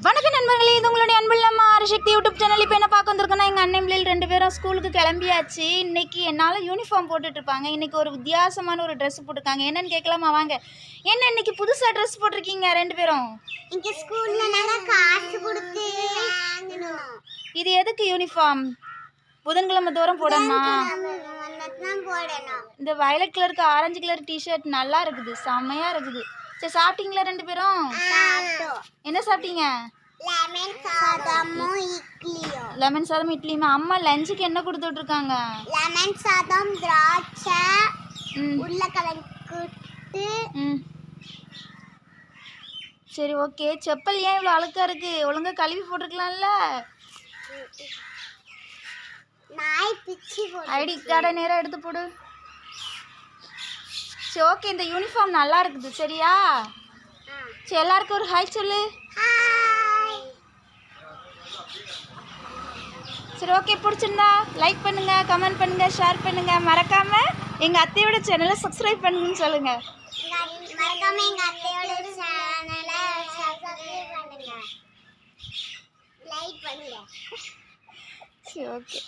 வணக்கம் நண்பர்களே, இது உங்களுடைய அன்புள்ளம்மா ஆரிசக்தி யூடியூப் சேனல். இப்போ என்ன பார்க்க வந்திருக்கோன்னா, எங்கள் அண்ணன் பிள்ளைகள் 2 பேரும் ஸ்கூலுக்கு கிளம்பியாச்சு. இன்றைக்கி என்னால் யூனிஃபார்ம் போட்டுட்ருப்பாங்க. இன்றைக்கி ஒரு வித்தியாசமான ஒரு ட்ரெஸ் போட்டிருக்காங்க. என்னென்னு கேட்கலாமா? வாங்க. என்ன இன்றைக்கி புதுசாக ட்ரெஸ் போட்டிருக்கீங்க 2 பேரும்? இங்கே ஸ்கூலில் நாங்கள் காசு கொடுத்து வாங்கணும். இது எதுக்கு யூனிஃபார்ம்? புதன்கிழமை தோறும் போடணுமா? இந்த வயலட் கலருக்கு ஆரஞ்சு கலர் டிஷர்ட் நல்லா இருக்குது, செம்மையாக இருக்குது. சரி, சாப்பிட்டீங்களா 2 பேரும்? என்ன சாப்பிட்டீங்க? லெமன் சாதமும் இட்லியுமா? அம்மா லஞ்சுக்கு என்ன கொடுத்து விட்ருக்காங்க? லெமன் சாதம், திராட்சை, உருளைக்கிழங்கு. சரி, ஓகே. செப்பல் ஏன் இவ்வளோ அழுக்கா இருக்கு? ஒழுங்கா கழுவி போட்டிருக்கலாம்ல. நாய் பிச்சு ஐடி கார்டை நேராக எடுத்து போடு. சரி, ஓகே. இந்த யூனிஃபார்ம் நல்லா இருக்குது, சரியா? சரி, எல்லாருக்கும் ஒரு ஹாய் சொல்லு. சரி, ஓகே. பிடிச்சிருந்தா லைக் பண்ணுங்க, கமெண்ட் பண்ணுங்க, ஷேர் பண்ணுங்க. மறக்காம எங்க அத்தையோட சேனலை சப்ஸ்கிரைப் பண்ணுங்கன்னு சொல்லுங்க. மறக்காம எங்க அத்தையோட சேனலை சப்ஸ்கிரைப் பண்ணுங்க, லைக் பண்ணுங்க. சரி, ஓகே.